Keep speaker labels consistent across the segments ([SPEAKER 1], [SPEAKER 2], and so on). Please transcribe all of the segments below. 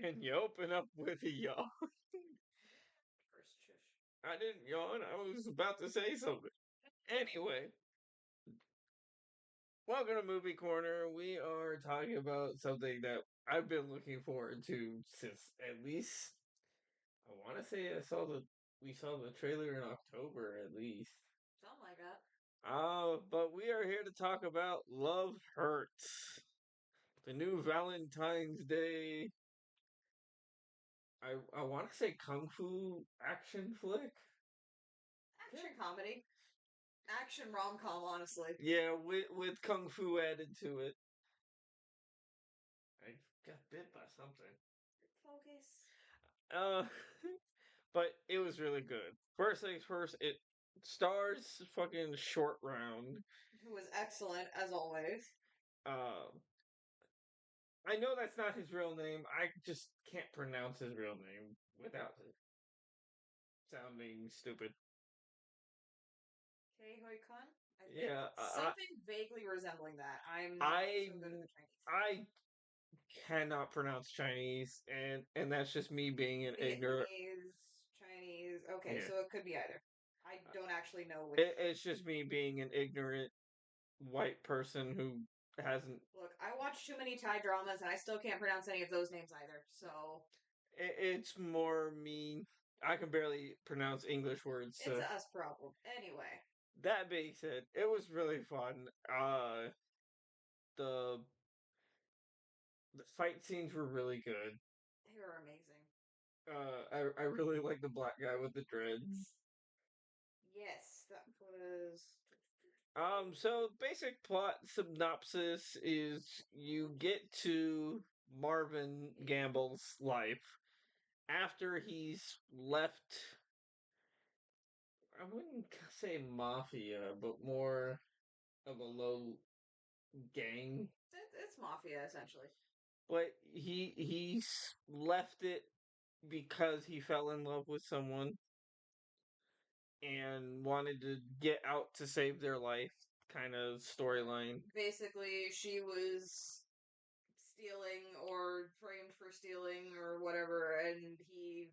[SPEAKER 1] And you open up with a yawn.
[SPEAKER 2] First shush.
[SPEAKER 1] I didn't yawn. I was about to say something. Anyway, welcome to Movie Corner. We are talking about something that I've been looking forward to since at least I want to say we saw the trailer in October at least.
[SPEAKER 2] Something like that.
[SPEAKER 1] But we are here to talk about Love Hurts, the new Valentine's Day. I want to say kung fu action flick.
[SPEAKER 2] Action comedy. Action rom com, honestly.
[SPEAKER 1] Yeah, with kung fu added to it. I got bit by something.
[SPEAKER 2] Focus.
[SPEAKER 1] Uh, but it was really good. First things first, it stars fucking Short Round.
[SPEAKER 2] Who was excellent, as always.
[SPEAKER 1] Um, I know that's not his real name. I just can't pronounce his real name without it sounding stupid.
[SPEAKER 2] Kei Hoi Kun?
[SPEAKER 1] Yeah,
[SPEAKER 2] Something vaguely resembling that. I'm not
[SPEAKER 1] I
[SPEAKER 2] so good at the Chinese.
[SPEAKER 1] I cannot pronounce Chinese, and that's just me being an ignorant.
[SPEAKER 2] Chinese. Okay,
[SPEAKER 1] Yeah,
[SPEAKER 2] so it could be either. I don't actually know which.
[SPEAKER 1] it's just me being an ignorant white person who hasn't.
[SPEAKER 2] Look, I watch too many Thai dramas and I still can't pronounce any of those names either. So
[SPEAKER 1] It's more me. I can barely pronounce English words.
[SPEAKER 2] it's
[SPEAKER 1] So
[SPEAKER 2] a us problem. Anyway,
[SPEAKER 1] that being said, it was really fun. The the fight scenes were really good.
[SPEAKER 2] they were amazing.
[SPEAKER 1] I really like the black guy with the dreads.
[SPEAKER 2] Yes, that was.
[SPEAKER 1] So basic plot synopsis is you get to Marvin Gamble's life after he's left. I wouldn't say mafia, but more of a low gang.
[SPEAKER 2] It's mafia essentially.
[SPEAKER 1] But he's left it because he fell in love with someone and wanted to get out to save their life kind of storyline.
[SPEAKER 2] Basically, she was stealing or framed for stealing or whatever, and he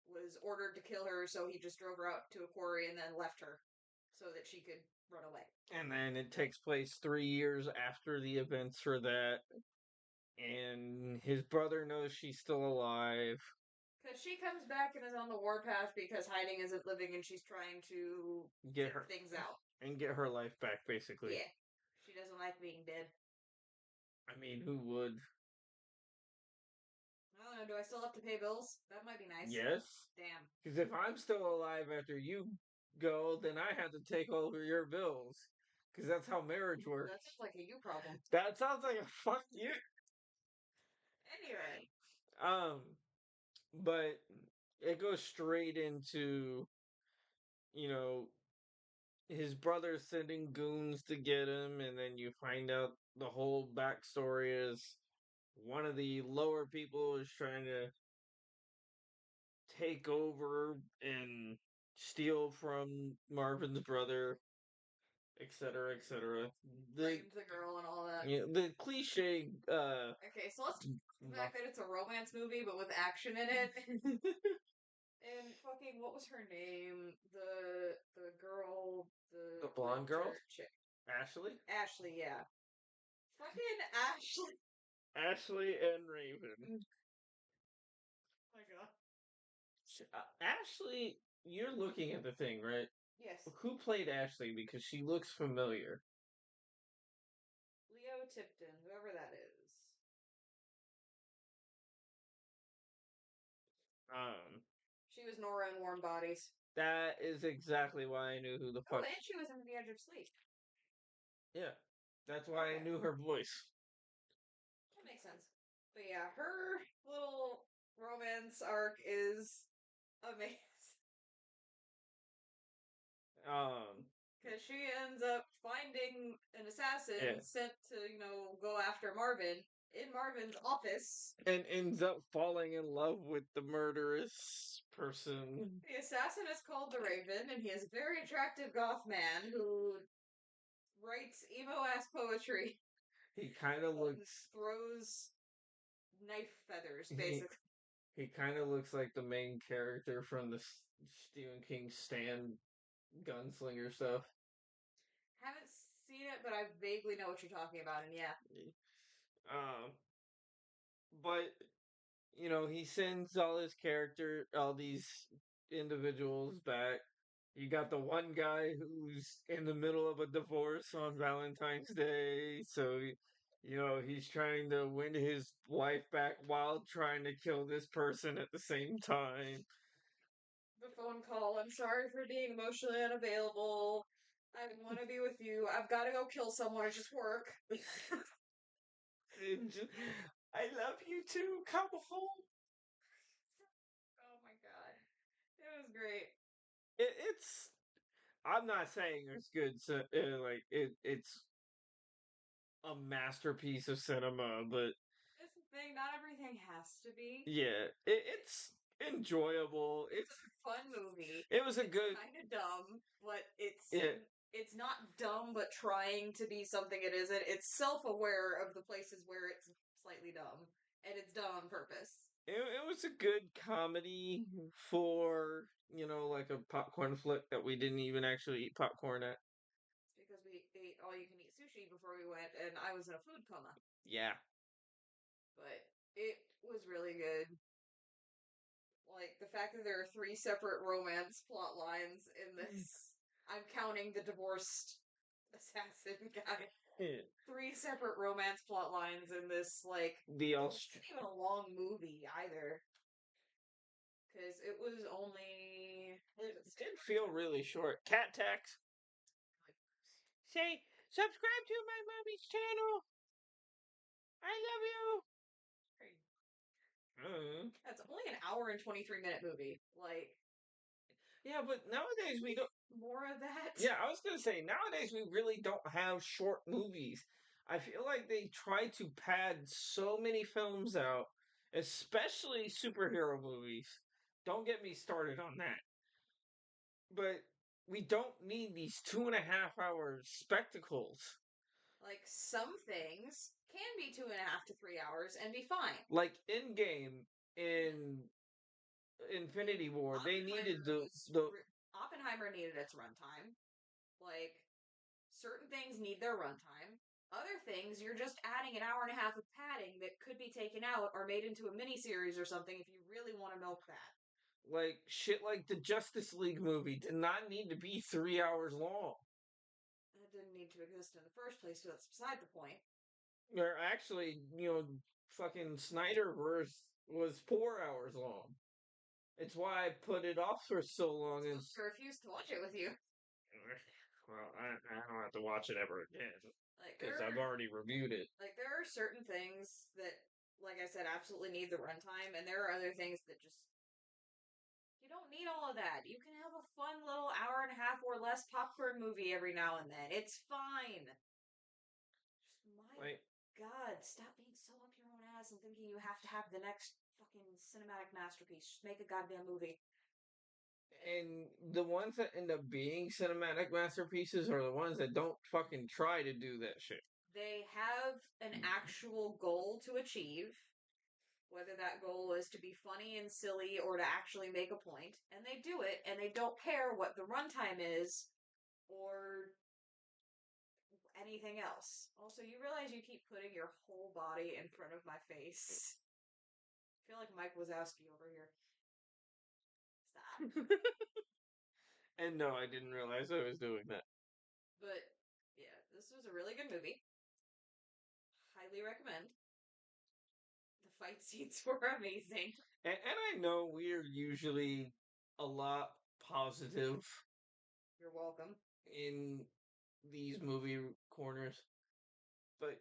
[SPEAKER 2] was ordered to kill her, so he just drove her out to a quarry and then left her so that she could run away.
[SPEAKER 1] And then it takes place 3 years after the events for that. And his brother knows she's still alive.
[SPEAKER 2] Because she comes back and is on the warpath because hiding isn't living and she's trying to
[SPEAKER 1] Get her
[SPEAKER 2] things out.
[SPEAKER 1] and get her life back, basically.
[SPEAKER 2] Yeah. She doesn't like being dead.
[SPEAKER 1] I mean, who would?
[SPEAKER 2] I don't know, do I still have to pay bills? That might be nice.
[SPEAKER 1] Yes.
[SPEAKER 2] Damn.
[SPEAKER 1] Because if I'm still alive after you go, then I have to take over your bills. Because that's how marriage works.
[SPEAKER 2] That sounds like a you problem.
[SPEAKER 1] That sounds like a fuck you.
[SPEAKER 2] Anyway.
[SPEAKER 1] Um, but it goes straight into, you know, his brother sending goons to get him, and then you find out the whole backstory is one of the lower people is trying to take over and steal from Marvin's brother, etc., etc.
[SPEAKER 2] Framed the girl and all that.
[SPEAKER 1] Yeah, the cliche.
[SPEAKER 2] Okay, so let's the fact that it's a romance movie but with action in it. And fucking what was her name? The girl,
[SPEAKER 1] the blonde girl,
[SPEAKER 2] chick.
[SPEAKER 1] Ashley.
[SPEAKER 2] Ashley, yeah. Fucking Ashley.
[SPEAKER 1] Ashley and Raven.
[SPEAKER 2] Oh my god.
[SPEAKER 1] Ashley, you're looking at the thing, right?
[SPEAKER 2] Yes.
[SPEAKER 1] Who played Ashley? Because she looks familiar.
[SPEAKER 2] Leo Tipton, whoever that is.
[SPEAKER 1] Um,
[SPEAKER 2] She was Nora in Warm Bodies.
[SPEAKER 1] that is exactly why I knew who the
[SPEAKER 2] Oh,
[SPEAKER 1] fuck.
[SPEAKER 2] and she was in The Edge of Sleep.
[SPEAKER 1] Yeah, that's why I knew her voice.
[SPEAKER 2] That makes sense. But yeah, her little romance arc is amazing. Because she ends up finding an assassin sent to, go after Marvin in Marvin's office.
[SPEAKER 1] And ends up falling in love with the murderous person.
[SPEAKER 2] The assassin is called the Raven, and he is a very attractive goth man who writes emo-ass poetry.
[SPEAKER 1] He kind of looks...
[SPEAKER 2] throws knife feathers,
[SPEAKER 1] He
[SPEAKER 2] basically.
[SPEAKER 1] he kind of looks like the main character from the Stephen King Stand gunslinger stuff.
[SPEAKER 2] Haven't seen it, but I vaguely know what you're talking about, and yeah.
[SPEAKER 1] Um, but he sends all these individuals back. You got the one guy who's in the middle of a divorce on Valentine's Day, so he's trying to win his wife back while trying to kill this person at the same time.
[SPEAKER 2] The phone call. I'm sorry for being emotionally unavailable. I want to be with you. I've got to go kill someone. It's just work.
[SPEAKER 1] I love you too. Come home.
[SPEAKER 2] Oh my god. It was great.
[SPEAKER 1] It's. I'm not saying it's good. So, it's a masterpiece of cinema, but
[SPEAKER 2] That's the thing. Not everything has to be.
[SPEAKER 1] yeah, it's enjoyable.
[SPEAKER 2] It's a fun movie.
[SPEAKER 1] It was a
[SPEAKER 2] It's
[SPEAKER 1] good.
[SPEAKER 2] kind of dumb, but
[SPEAKER 1] It
[SPEAKER 2] it's not dumb but trying to be something it isn't. It's self-aware of the places where it's slightly dumb, and it's done on purpose.
[SPEAKER 1] it was a good comedy for like a popcorn flick that we didn't even actually eat popcorn at.
[SPEAKER 2] It's because we ate all you can eat sushi before we went, and I was in a food coma.
[SPEAKER 1] Yeah.
[SPEAKER 2] But it was really good. Like the fact that there are three separate romance plot lines in this. I'm counting the divorced assassin guy.
[SPEAKER 1] Yeah.
[SPEAKER 2] Three separate romance plot lines in this. Like
[SPEAKER 1] The
[SPEAKER 2] it
[SPEAKER 1] Aust-
[SPEAKER 2] wasn't even a long movie either, because it was only.
[SPEAKER 1] it did feel really short. Cat tax. Say subscribe to my mommy's channel. I love you.
[SPEAKER 2] That's only an hour and 23-minute movie. Like
[SPEAKER 1] Yeah, but nowadays we don't.
[SPEAKER 2] more of that.
[SPEAKER 1] Yeah, I was gonna say nowadays we really don't have short movies. I feel like they try to pad so many films out, especially superhero movies. Don't get me started on that. But we don't need these 2.5 hour spectacles.
[SPEAKER 2] Like some things can be 2.5 to 3 hours and be fine.
[SPEAKER 1] Like in game in Infinity War, they needed
[SPEAKER 2] Oppenheimer was
[SPEAKER 1] the
[SPEAKER 2] Oppenheimer needed its runtime. Like certain things need their runtime. Other things, you're just adding an hour and a half of padding that could be taken out or made into a mini series or something if you really want to milk that.
[SPEAKER 1] like shit like the Justice League movie did not need to be 3 hours long.
[SPEAKER 2] That didn't need to exist in the first place, so that's beside the point.
[SPEAKER 1] Or actually, fucking Snyderverse was 4 hours long. It's why I put it off for so long. And
[SPEAKER 2] I refuse to watch it with you.
[SPEAKER 1] well, I don't have to watch it ever again
[SPEAKER 2] Like
[SPEAKER 1] because I've already reviewed it.
[SPEAKER 2] like there are certain things that, like I said, absolutely need the runtime, and there are other things that just you don't need all of that. You can have a fun little hour and a half or less popcorn movie every now and then. It's fine. Just my
[SPEAKER 1] Like,
[SPEAKER 2] God, stop being so up your own ass and thinking you have to have the next fucking cinematic masterpiece. Just make a goddamn movie.
[SPEAKER 1] and the ones that end up being cinematic masterpieces are the ones that don't fucking try to do that shit.
[SPEAKER 2] They have an actual goal to achieve, whether that goal is to be funny and silly or to actually make a point, and they do it, and they don't care what the runtime is or anything else. Also, you realize you keep putting your whole body in front of my face. I feel like Mike Wazowski over here. Stop.
[SPEAKER 1] And no, I didn't realize I was doing that.
[SPEAKER 2] But yeah, this was a really good movie. Highly recommend. The fight scenes were amazing.
[SPEAKER 1] And I know we're usually a lot positive
[SPEAKER 2] You're welcome.
[SPEAKER 1] in these movie corners, but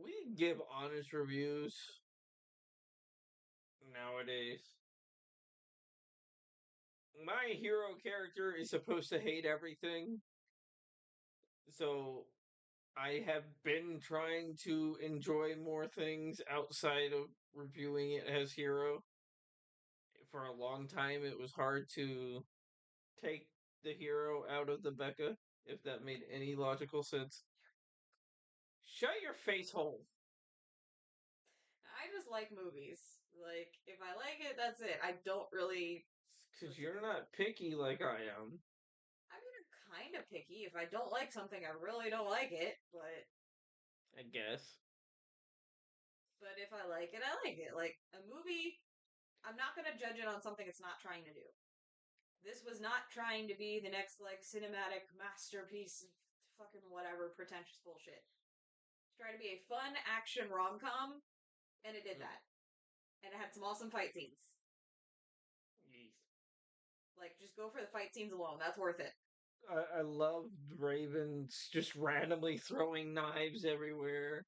[SPEAKER 1] we give honest reviews nowadays. My hero character is supposed to hate everything, so I have been trying to enjoy more things outside of reviewing it as hero. For a long time, it was hard to take the hero out of the Becca, if that made any logical sense. Shut your face hole.
[SPEAKER 2] just like movies. Like, if I like it, that's it. I don't really.
[SPEAKER 1] Because you're not picky like I am.
[SPEAKER 2] I mean, I'm kind of picky. If I don't like something, I really don't like it.
[SPEAKER 1] I guess.
[SPEAKER 2] But if I like it, I like it. Like a movie, I'm not gonna judge it on something it's not trying to do. This was not trying to be the next like cinematic masterpiece of fucking whatever pretentious bullshit. It's trying to be a fun action rom com, and it did that. And it had some awesome fight scenes.
[SPEAKER 1] Yeesh.
[SPEAKER 2] Like, just go for the fight scenes alone. That's worth it.
[SPEAKER 1] I love Ravens just randomly throwing knives everywhere.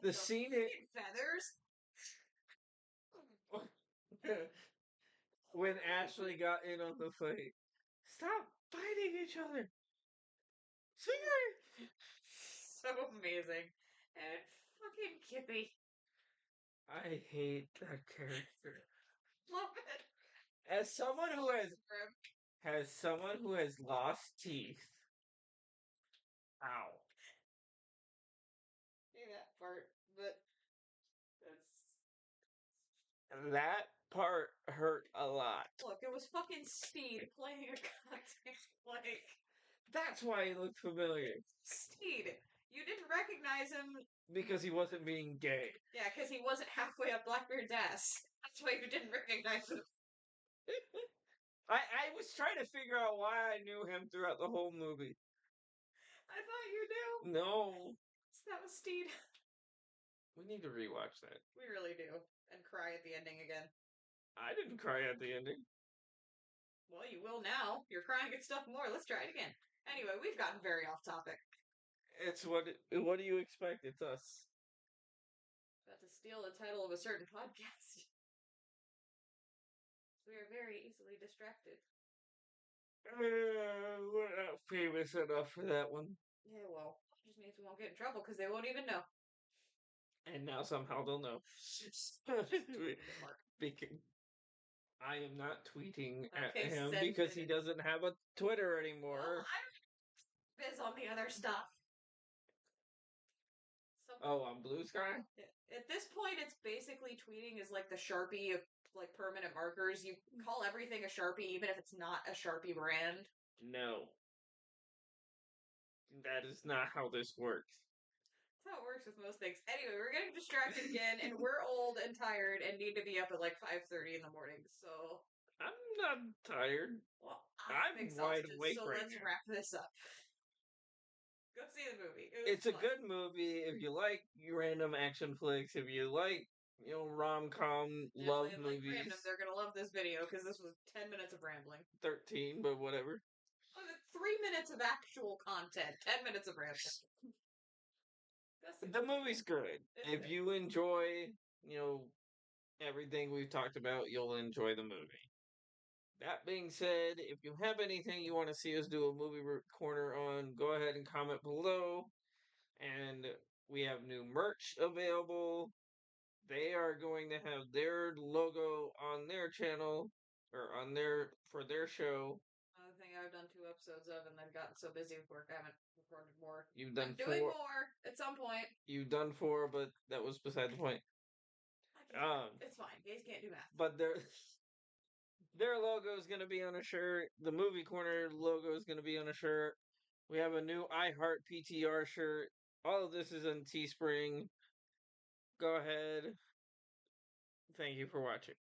[SPEAKER 1] The
[SPEAKER 2] So,
[SPEAKER 1] scene
[SPEAKER 2] feathers.
[SPEAKER 1] when Ashley got in on the fight. Stop fighting each other. Sweetheart.
[SPEAKER 2] So amazing. And fucking Kippy.
[SPEAKER 1] I hate that character.
[SPEAKER 2] Love it.
[SPEAKER 1] As someone who has lost teeth. Ow.
[SPEAKER 2] See that part, but that's
[SPEAKER 1] That part hurt a lot.
[SPEAKER 2] look. It was fucking Steed playing a goddamn like
[SPEAKER 1] That's why he looked familiar.
[SPEAKER 2] Steed. You didn't recognize him,
[SPEAKER 1] Because he wasn't being gay.
[SPEAKER 2] yeah, because he wasn't halfway up Blackbeard's ass. That's why you didn't recognize him.
[SPEAKER 1] I was trying to figure out why I knew him throughout the whole movie.
[SPEAKER 2] I thought you knew.
[SPEAKER 1] No.
[SPEAKER 2] So that was Steed.
[SPEAKER 1] We need to rewatch that.
[SPEAKER 2] We really do, and cry at the ending again.
[SPEAKER 1] I didn't cry at the ending.
[SPEAKER 2] Well, you will now. You're crying at stuff more. Let's try it again. Anyway, we've gotten very off topic.
[SPEAKER 1] It's what do you expect? It's us.
[SPEAKER 2] About to steal the title of a certain podcast. We are very easily distracted.
[SPEAKER 1] We're not famous enough for that one.
[SPEAKER 2] Yeah, well, just means we won't get in trouble because they won't even know.
[SPEAKER 1] And now somehow they'll know.
[SPEAKER 2] Mark.
[SPEAKER 1] Because I am not tweeting at
[SPEAKER 2] Okay,
[SPEAKER 1] him
[SPEAKER 2] send
[SPEAKER 1] because he
[SPEAKER 2] it.
[SPEAKER 1] doesn't have a Twitter
[SPEAKER 2] Well,
[SPEAKER 1] anymore.
[SPEAKER 2] I'm biz on the other stuff.
[SPEAKER 1] Oh, on Blue Sky?
[SPEAKER 2] At this point, it's basically tweeting is like the Sharpie of like permanent markers. You call everything a Sharpie, even if it's not a Sharpie brand.
[SPEAKER 1] No. That is not how this works.
[SPEAKER 2] That's how it works with most things. Anyway, we're getting distracted again, and we're old and tired and need to be up at like 5:30 in the morning. So
[SPEAKER 1] I'm not tired.
[SPEAKER 2] well,
[SPEAKER 1] I'm
[SPEAKER 2] I'm
[SPEAKER 1] wide
[SPEAKER 2] exhausted.
[SPEAKER 1] awake
[SPEAKER 2] So
[SPEAKER 1] right
[SPEAKER 2] let's
[SPEAKER 1] now.
[SPEAKER 2] wrap this up. Go see the movie. It was
[SPEAKER 1] It's a
[SPEAKER 2] fun.
[SPEAKER 1] good movie if you like random action flicks, if you like, rom-com
[SPEAKER 2] If
[SPEAKER 1] love
[SPEAKER 2] they like
[SPEAKER 1] movies.
[SPEAKER 2] random, they're gonna love this video because this was 10 minutes of rambling.
[SPEAKER 1] 13, but whatever.
[SPEAKER 2] 3 minutes of actual content, 10 minutes of rambling.
[SPEAKER 1] The movie's good. If
[SPEAKER 2] good.
[SPEAKER 1] you enjoy, everything we've talked about, you'll enjoy the movie. That being said, if you have anything you want to see us do a movie corner on, go ahead and comment below. And we have new merch available. They are going to have their logo on their channel or on for their show.
[SPEAKER 2] Another thing I've done 2 episodes of, and I've gotten so busy with work, I haven't recorded more.
[SPEAKER 1] You've done
[SPEAKER 2] I'm doing more at some point.
[SPEAKER 1] You've done 4, but that was beside the point.
[SPEAKER 2] It's fine. Gays can't do math.
[SPEAKER 1] But their logo is going to be on a shirt. The movie corner logo is going to be on a shirt. We have a new I Heart PTR shirt. All of this is in Teespring. Go ahead. Thank you for watching.